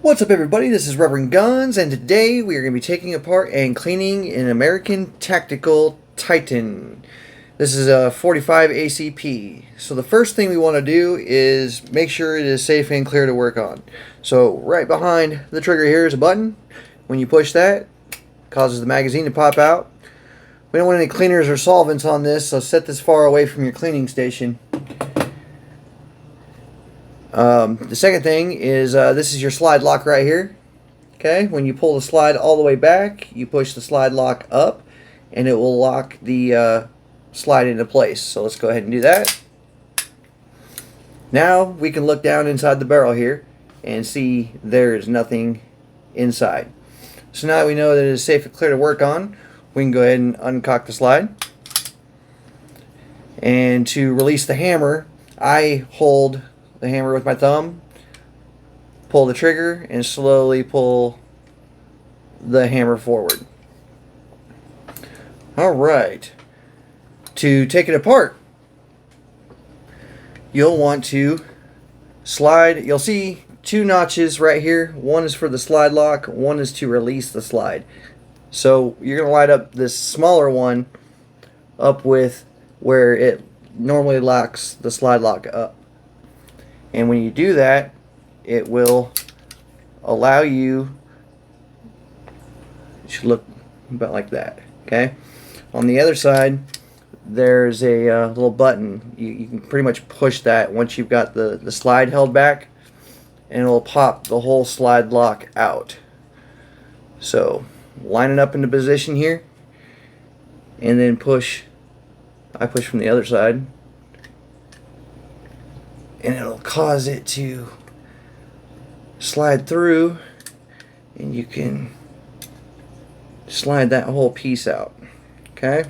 What's up, everybody? This is Reverend Guns, and today we are going to be taking apart and cleaning an American Tactical Titan. This is a 45 ACP. So the first thing we want to do is make sure it is safe and clear to work on. So right behind the trigger here is a button. When you push that, it causes the magazine to pop out. We don't want any cleaners or solvents on this, so set this far away from your cleaning station. The second thing is this is your slide lock right here. Okay, when you pull the slide all the way back, you push the slide lock up and it will lock the slide into place. So let's go ahead and do that. Now we can look down inside the barrel here and see there is nothing inside. So now that we know that it is safe and clear to work on, we can go ahead and uncock the slide. And to release the hammer, I hold the hammer with my thumb, pull the trigger, and slowly pull the hammer forward. Alright, to take it apart, you'll want to slide. You'll see two notches right here. One is for the slide lock, one is to release the slide. So you're going to light up this smaller one up with where it normally locks the slide lock up. And when you do that, it will allow you, it should look about like that, okay? On the other side, there's a little button. You can pretty much push that once you've got the slide held back, and it'll pop the whole slide lock out. So, line it up into position here, and then push. I push from the other side. And it'll cause it to slide through, and you can slide that whole piece out. Okay?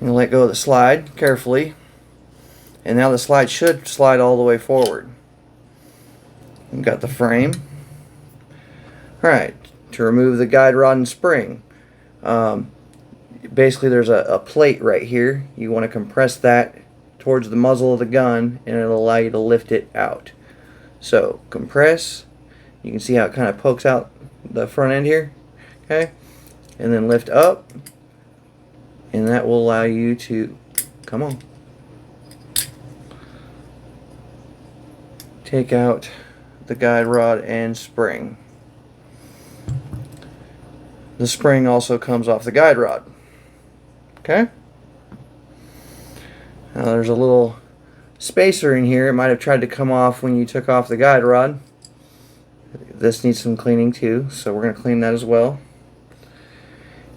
And let go of the slide carefully, and now the slide should slide all the way forward. We've got the frame. Alright, to remove the guide rod and spring, basically there's a plate right here. You want to compress that towards the muzzle of the gun, and it'll allow you to lift it out. So compress. You can see how it kind of pokes out the front end here. Okay, and then lift up, and that will allow you to, come on, take out the guide rod and spring. The spring also comes off the guide rod. Okay. Now there's a little spacer in here. It might have tried to come off when you took off the guide rod. This needs some cleaning too, so we're going to clean that as well.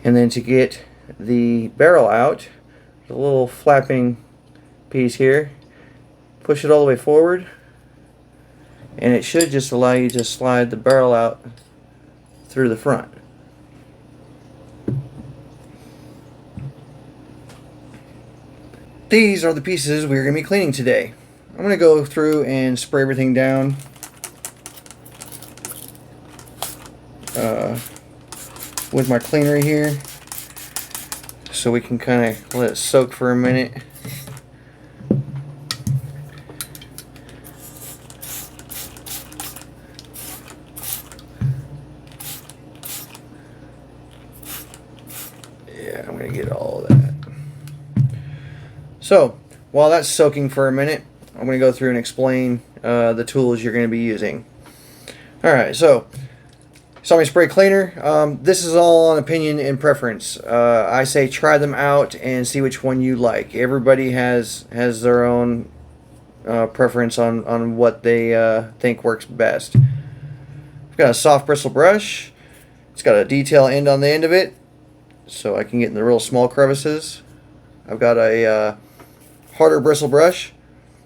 And then to get the barrel out, there's a little flapping piece here. Push it all the way forward, and it should just allow you to slide the barrel out through the front. These are the pieces we're going to be cleaning today. I'm going to go through and spray everything down with my cleaner here, so we can kind of let it soak for a minute. Yeah, I'm going to get all of that. So, while that's soaking for a minute, I'm going to go through and explain the tools you're going to be using. Alright, so, saw my spray cleaner. This is all on opinion and preference. I say try them out and see which one you like. Everybody has their own preference on what they think works best. I've got a soft bristle brush. It's got a detail end on the end of it, so I can get in the real small crevices. I've got a harder bristle brush.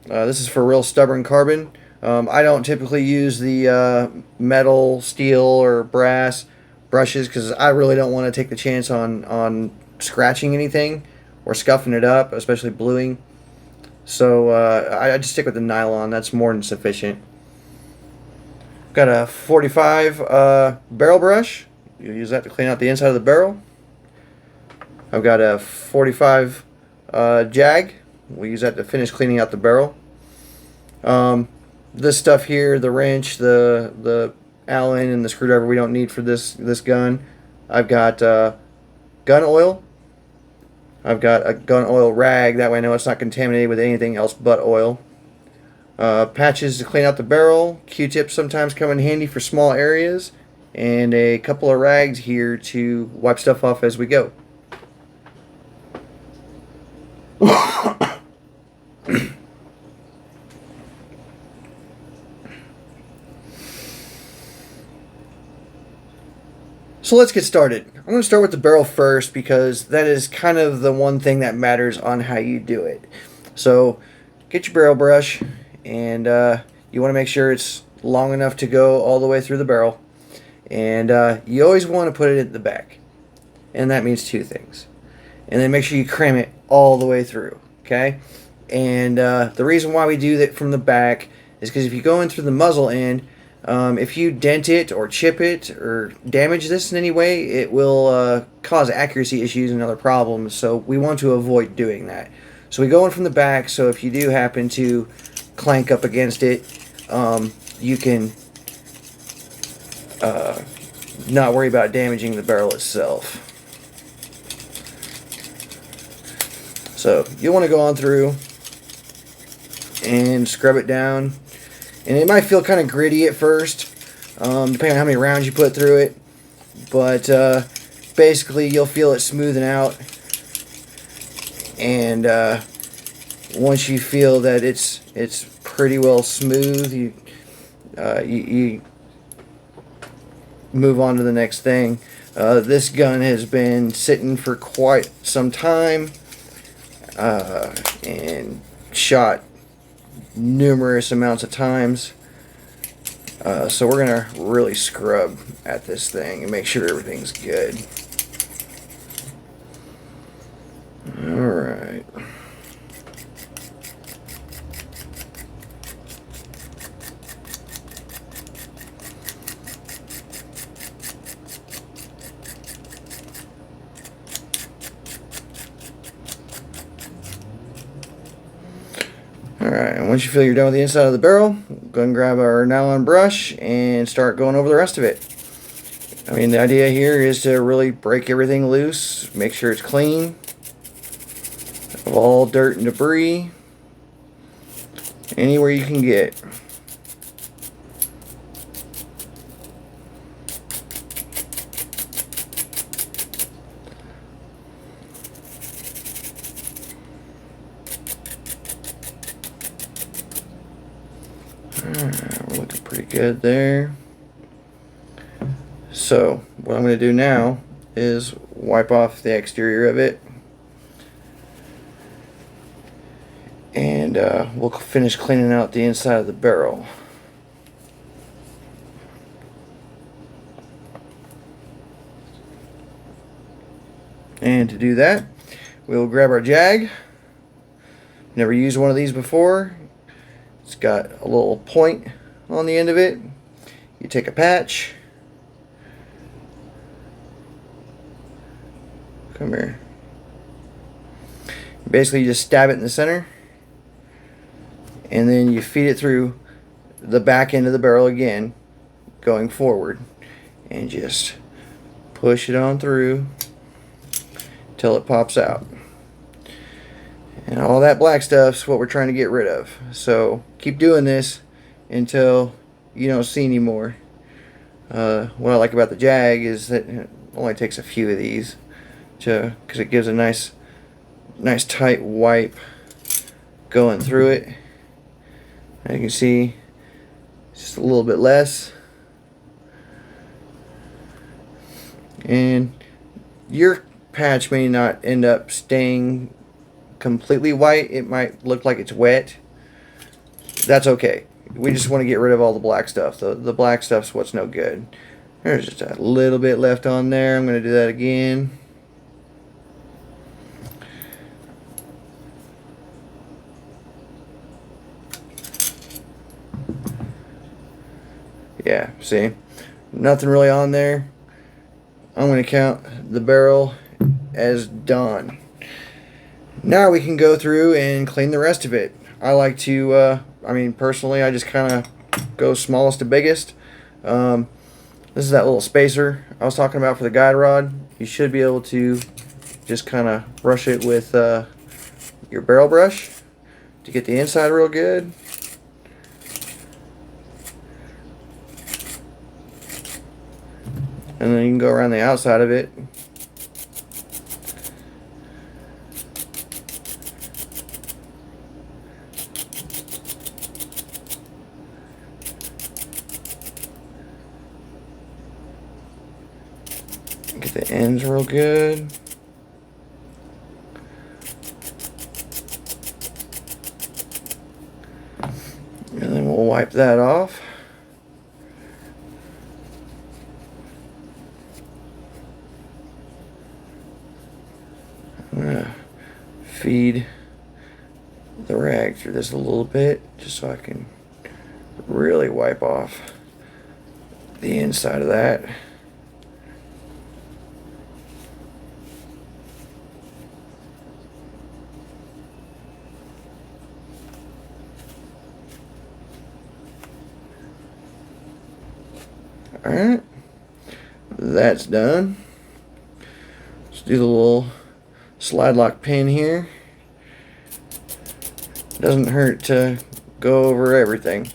This is for real stubborn carbon. I don't typically use the metal, steel, or brass brushes because I really don't want to take the chance on scratching anything or scuffing it up, especially bluing. So I just stick with the nylon. That's more than sufficient. Got a 45 barrel brush. You use that to clean out the inside of the barrel. I've got a 45 jag. We'll use that to finish cleaning out the barrel. This stuff here, the wrench, the Allen, and the screwdriver, we don't need for this gun. I've got gun oil. I've got a gun oil rag. That way I know it's not contaminated with anything else but oil. Patches to clean out the barrel. Q-tips sometimes come in handy for small areas. And a couple of rags here to wipe stuff off as we go. So let's get started. I'm going to start with the barrel first because that is kind of the one thing that matters on how you do it. So get your barrel brush, and you want to make sure it's long enough to go all the way through the barrel. And you always want to put it at the back. And that means two things. And then make sure you cram it all the way through. Okay? And the reason why we do that from the back is because if you go in through the muzzle end, if you dent it or chip it or damage this in any way, it will cause accuracy issues and other problems. So we want to avoid doing that. So we go in from the back, so if you do happen to clank up against it, you can not worry about damaging the barrel itself. So you want to go on through and scrub it down. And it might feel kind of gritty at first, depending on how many rounds you put through it. But basically, you'll feel it smoothing out. And once you feel that it's pretty well smooth, you move on to the next thing. This gun has been sitting for quite some time and shot numerous amounts of times, so we're gonna really scrub at this thing and make sure everything's good. Alright. Alright, and once you feel you're done with the inside of the barrel, go and grab our nylon brush and start going over the rest of it. I mean, the idea here is to really break everything loose, make sure it's clean of all dirt and debris, anywhere you can get. We're looking pretty good there. So what I'm going to do now is wipe off the exterior of it, and we'll finish cleaning out the inside of the barrel. And to do that, we'll grab our jag. Never used one of these before. It's got a little point on the end of it. You take a patch. Come here. Basically, you just stab it in the center, and then you feed it through the back end of the barrel again, going forward, and just push it on through till it pops out. And all that black stuff's what we're trying to get rid of. So keep doing this until you don't see any more. What I like about the jag is that it only takes a few of these, because it gives a nice tight wipe going through it. And you can see just a little bit less. And your patch may not end up staying completely white. It might look like it's wet. That's okay. We just want to get rid of all the black stuff. The black stuff's what's no good. There's just a little bit left on there. I'm going to do that again. Yeah, see? Nothing really on there. I'm going to count the barrel as done. Now we can go through and clean the rest of it. I like to I mean, personally, I just kind of go smallest to biggest. This is that little spacer I was talking about for the guide rod. You should be able to just kind of brush it with your barrel brush to get the inside real good. And then you can go around the outside of it. Get the ends real good. And then we'll wipe that off. I'm gonna feed the rag through this a little bit just so I can really wipe off the inside of that. Alright, that's done. Let's do the little slide lock pin here. Doesn't hurt to go over everything.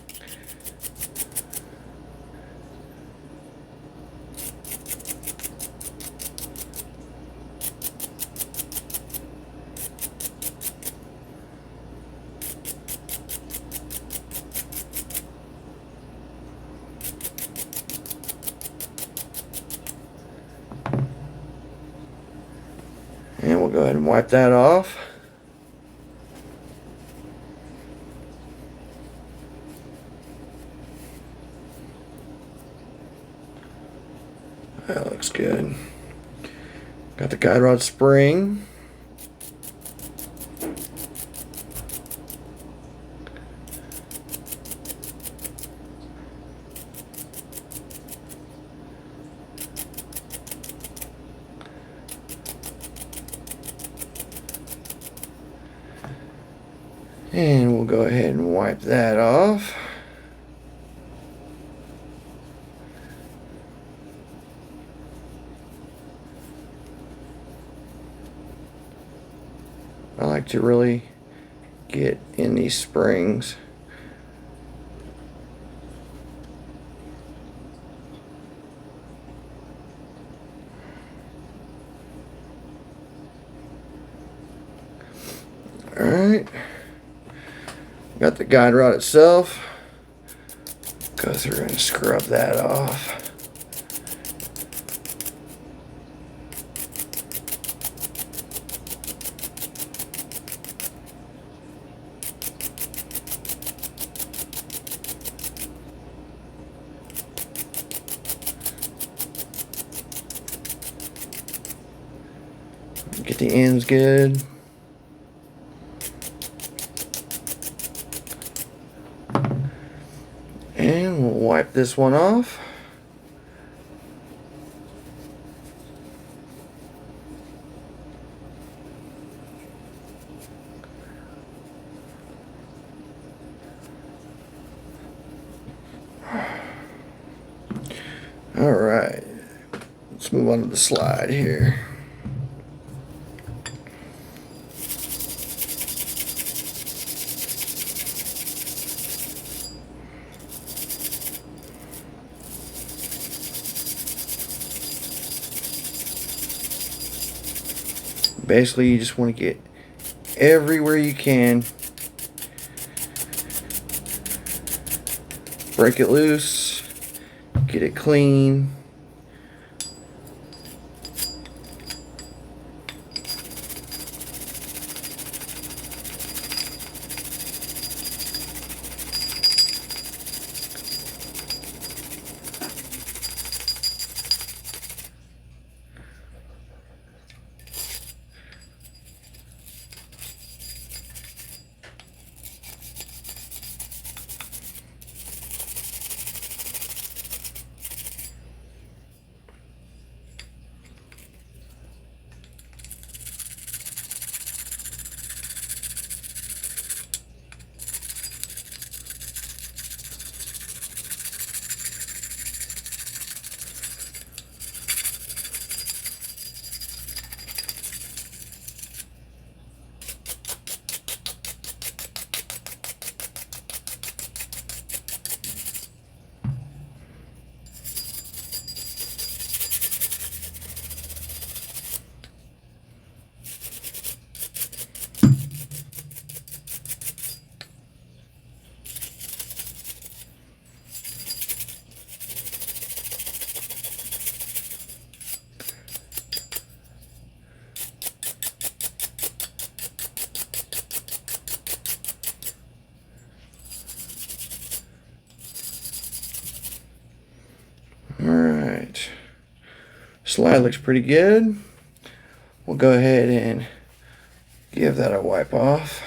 And we'll go ahead and wipe that off. That looks good. Got the guide rod spring. And we'll go ahead and wipe that off. I like to really get in these springs. All right. Got the guide rod itself. Go through and scrub that off. Get the ends good. And we'll wipe this one off. All right, let's move on to the slide here. Basically, you just want to get everywhere you can. Break it loose. Get it clean. Alright. Slide looks pretty good. We'll go ahead and give that a wipe off.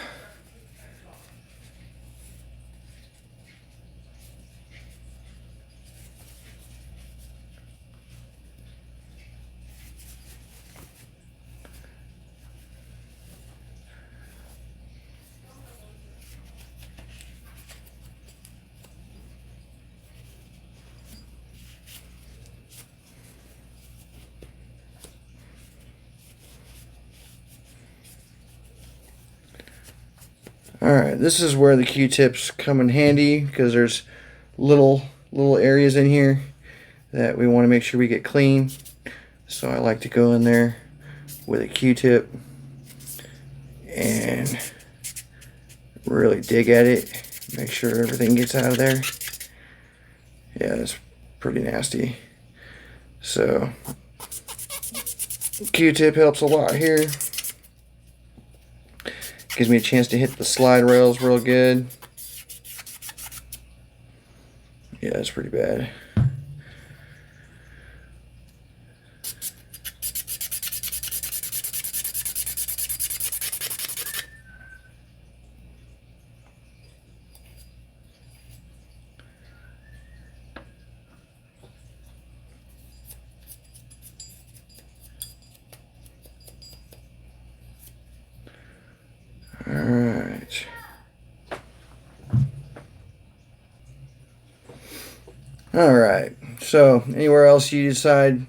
Alright, this is where the Q-tips come in handy because there's little areas in here that we want to make sure we get clean. So I like to go in there with a Q-tip and really dig at it, make sure everything gets out of there. Yeah, it's pretty nasty. So Q-tip helps a lot here. Gives me a chance to hit the slide rails real good. Yeah, it's pretty bad. Alright. Alright, so anywhere else you decide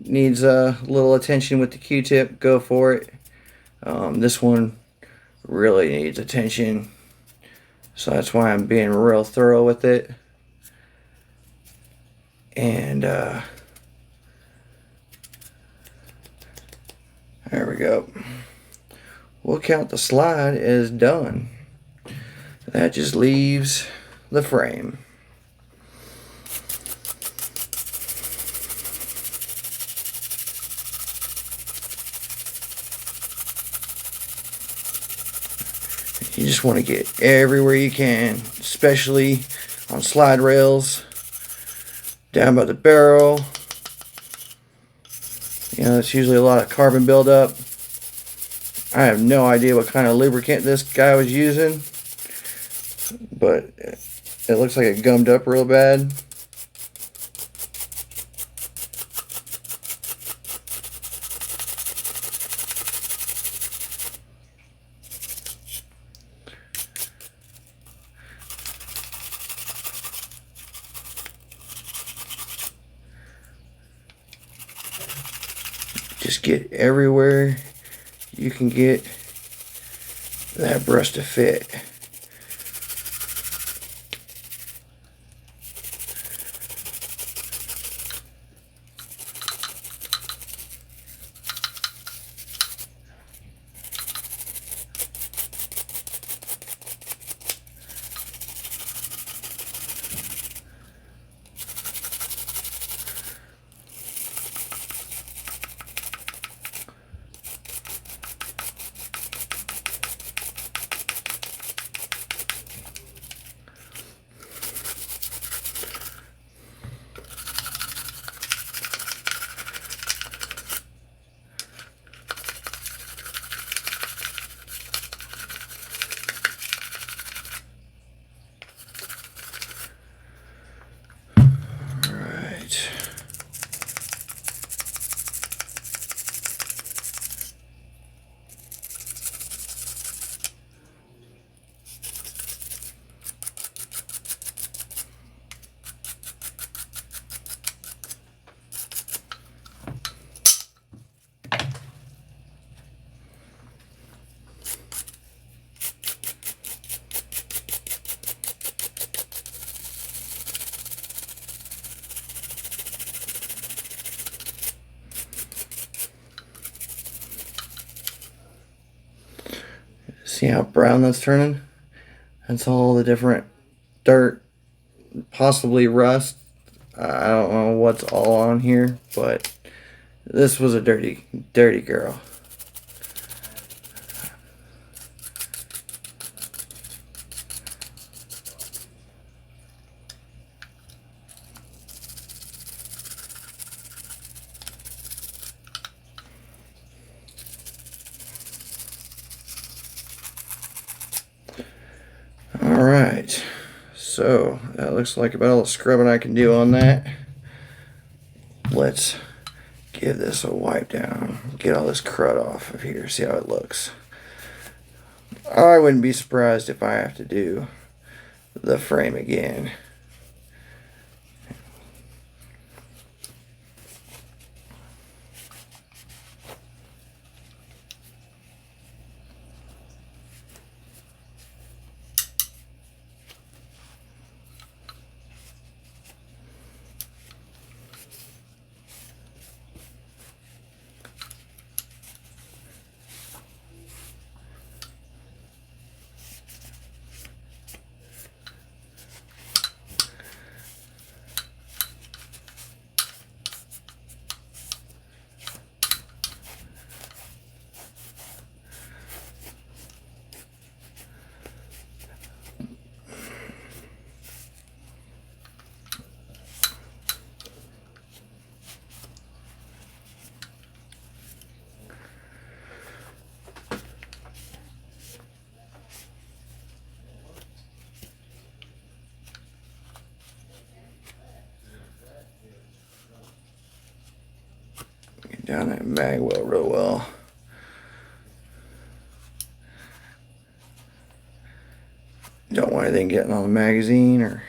needs a little attention with the Q-tip, go for it. This one really needs attention, so that's why I'm being real thorough with it. And there we go. We'll count the slide as done. That just leaves the frame. You just want to get everywhere you can, especially on slide rails, down by the barrel. You know, it's usually a lot of carbon buildup. I have no idea what kind of lubricant this guy was using, but it looks like it gummed up real bad. Just get everywhere you can get that brush to fit. See how brown that's turning? That's all the different dirt, possibly rust. I don't know what's all on here, but this was a dirty, dirty girl. Alright, so that looks like about all the scrubbing I can do on that. Let's give this a wipe down, get all this crud off of here, see how it looks. I wouldn't be surprised if I have to do the frame again. Down that mag well real well. Don't want anything getting on the magazine or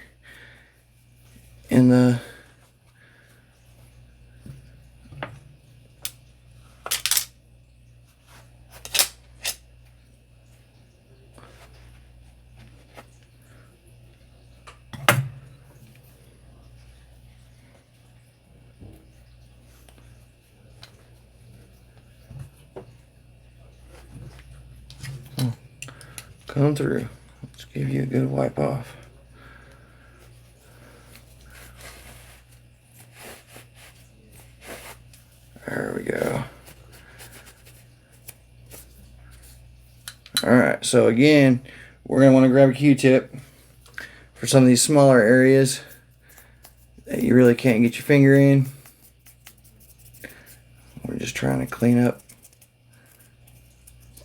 in the come through. Let's give you a good wipe off. There we go. Alright, so again, we're going to want to grab a Q-tip for some of these smaller areas that you really can't get your finger in. We're just trying to clean up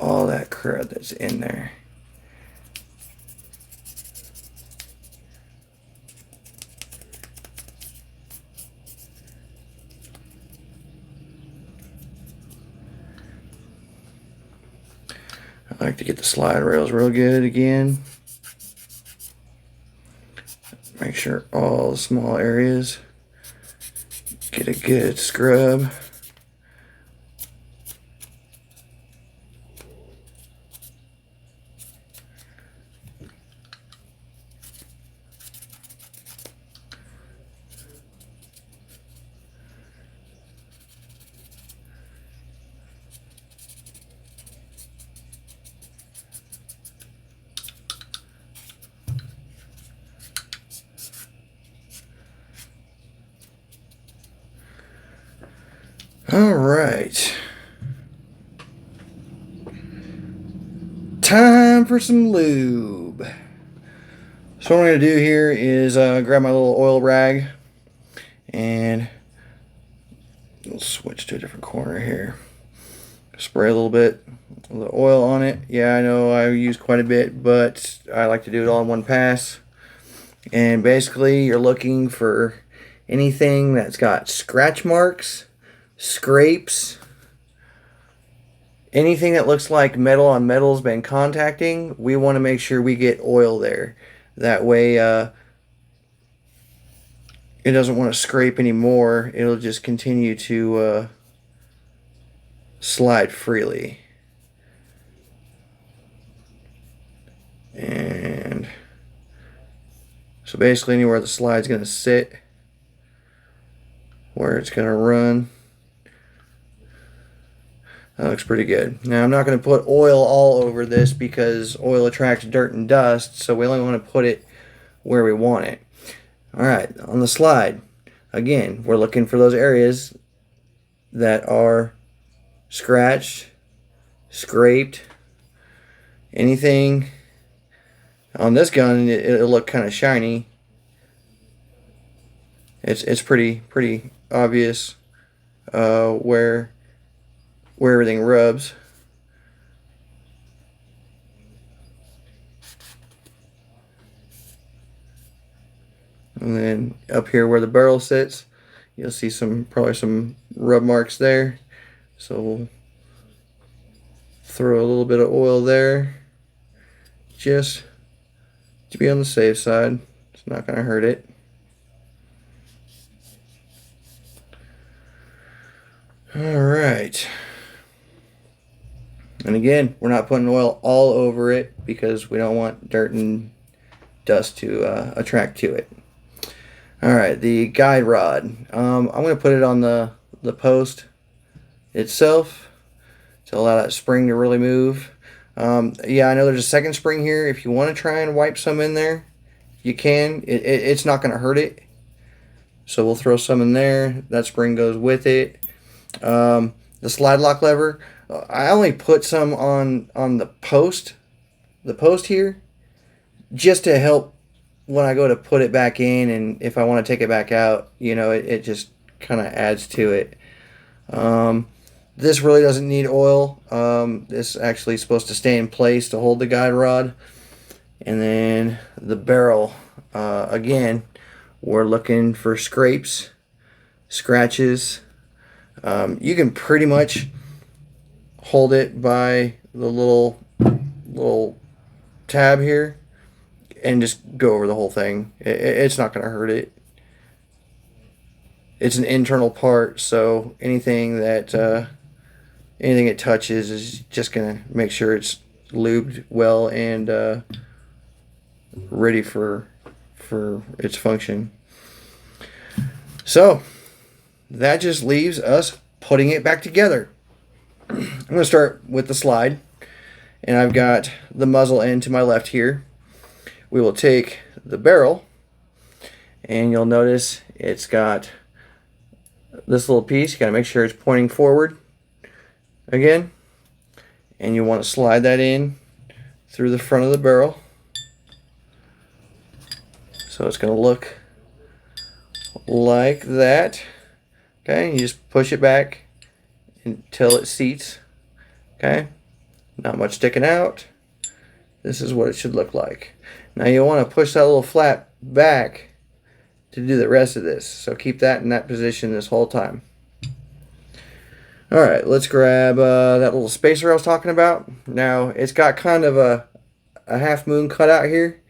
all that crud that's in there. I like to get the slide rails real good again. Make sure all the small areas get a good scrub. All right, time for some lube. So what I'm going to do here is grab my little oil rag and we'll switch to a different corner here. Spray a little bit of the oil on it. Yeah, I know I use quite a bit, but I like to do it all in one pass. And basically you're looking for anything that's got scratch marks, scrapes, anything that looks like metal on metal's been contacting. We want to make sure we get oil there. That way it doesn't want to scrape anymore. It'll just continue to slide freely. And so basically anywhere the slide's going to sit, where it's going to run, that looks pretty good. Now I'm not going to put oil all over this because oil attracts dirt and dust, so we only want to put it where we want it. Alright, on the slide, again, we're looking for those areas that are scratched, scraped, anything. On this gun, it'll look kind of shiny. It's pretty obvious where everything rubs. And then up here where the barrel sits, you'll see probably some rub marks there. So we'll throw a little bit of oil there, just to be on the safe side. It's not going to hurt it. Alright. And again, we're not putting oil all over it because we don't want dirt and dust to attract to it. Alright, the guide rod. I'm going to put it on the post itself to allow that spring to really move. Yeah, I know there's a second spring here. If you want to try and wipe some in there, you can. It's not going to hurt it. So we'll throw some in there. That spring goes with it. The slide lock lever, I only put some on the post here, just to help when I go to put it back in, and if I want to take it back out, you know, it just kind of adds to it. This really doesn't need oil. This actually is supposed to stay in place to hold the guide rod. And then the barrel, again, we're looking for scrapes, scratches. You can pretty much hold it by the little tab here and just go over the whole thing. It's not going to hurt it. It's an internal part, so anything it touches is just going to make sure it's lubed well and ready for its function. So that just leaves us putting it back together. I'm going to start with the slide, and I've got the muzzle end to my left here. We will take the barrel, and you'll notice it's got this little piece. You got to make sure it's pointing forward again, and you want to slide that in through the front of the barrel. So it's going to look like that. Okay, you just push it back until it seats. Okay, not much sticking out. This is what it should look like. Now you want to push that little flap back to do the rest of this. So keep that in that position this whole time. Alright, let's grab that little spacer I was talking about. Now it's got kind of a half moon cut out here.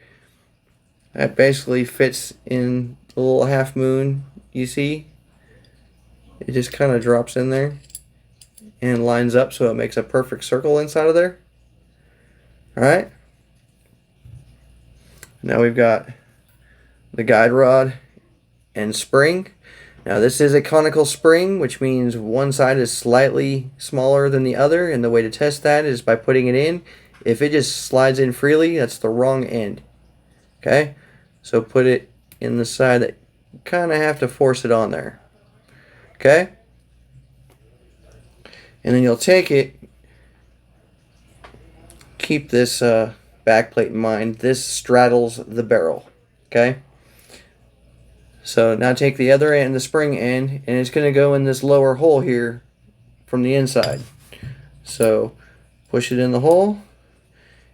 That basically fits in the little half moon you see. It just kind of drops in there and lines up so it makes a perfect circle inside of there. Alright. Now we've got the guide rod and spring. Now this is a conical spring, which means one side is slightly smaller than the other, and the way to test that is by putting it in. If it just slides in freely, that's the wrong end. Okay? So put it in the side that you kind of have to force it on there. Okay? And then you'll take it, keep this back plate in mind. This straddles the barrel. Okay? So now take the other end, the spring end, and it's going to go in this lower hole here from the inside. So push it in the hole,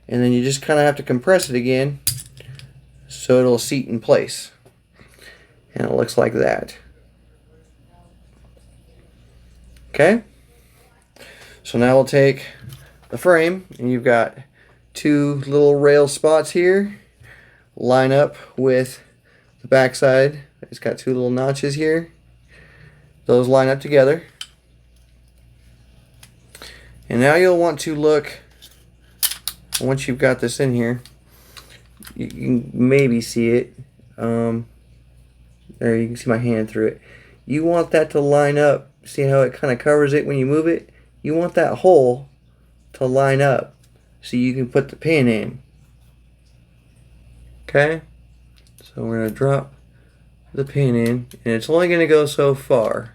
and then you just kind of have to compress it again so it'll seat in place. And it looks like that. Okay? So now we'll take the frame, and you've got two little rail spots here. Line up with the back side. It's got two little notches here. Those line up together. And now you'll want to look, once you've got this in here, you can maybe see it. There, you can see my hand through it. You want that to line up. See how it kind of covers it when you move it? You want that hole to line up so you can put the pin in. Okay? So we're going to drop the pin in, and it's only going to go so far.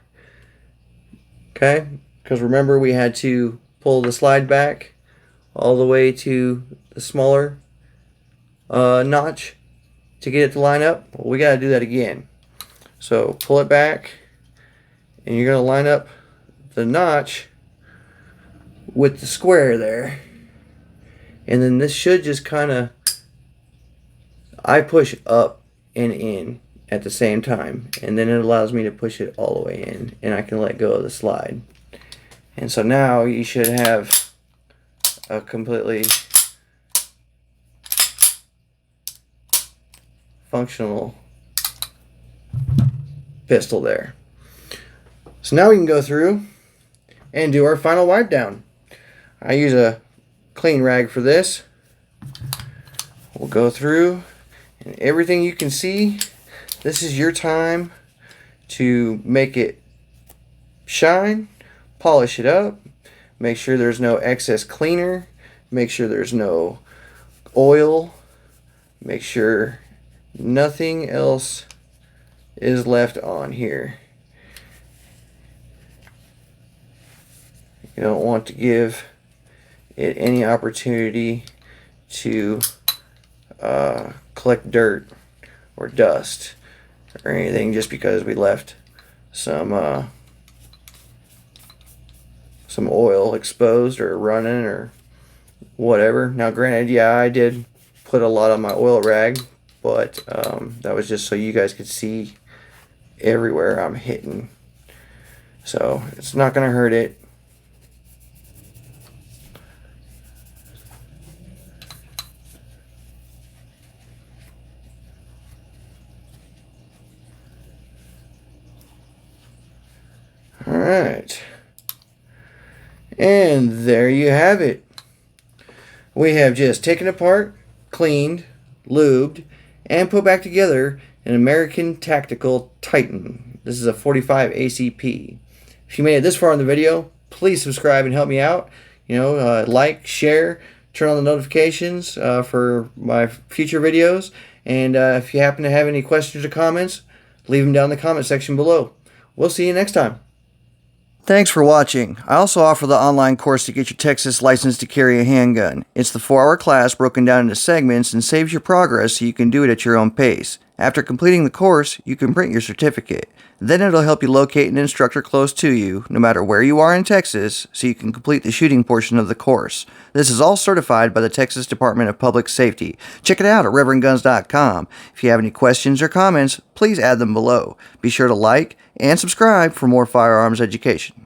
Okay? Because remember, we had to pull the slide back all the way to the smaller notch to get it to line up. Well, we got to do that again. So pull it back, and you're going to line up the notch with the square there. And then this should just kind of, I push up and in. at the same time, and then it allows me to push it all the way in, and I can let go of the slide. And so now you should have a completely functional pistol there. So now we can go through and do our final wipe down. I use a clean rag for this. We'll go through, and everything you can see, this is your time to make it shine, polish it up, make sure there's no excess cleaner, make sure there's no oil, make sure nothing else is left on here. You don't want to give it any opportunity to collect dirt or dust or anything just because we left some oil exposed or running or whatever. Now granted, yeah, I did put a lot on my oil rag, but that was just so you guys could see everywhere I'm hitting, so it's not gonna hurt it. Alright, and there you have it. We have just taken apart, cleaned, lubed, and put back together an American Tactical Titan. This is a 45 ACP. If you made it this far in the video, please subscribe and help me out. You know, like, share, turn on the notifications for my future videos. And if you happen to have any questions or comments, leave them down in the comment section below. We'll see you next time. Thanks for watching. I also offer the online course to get your Texas license to carry a handgun. It's the 4-hour class broken down into segments and saves you progress so you can do it at your own pace. After completing the course, you can print your certificate. Then it'll help you locate an instructor close to you, no matter where you are in Texas, so you can complete the shooting portion of the course. This is all certified by the Texas Department of Public Safety. Check it out at reverendguns.com. If you have any questions or comments, please add them below. Be sure to like and subscribe for more firearms education.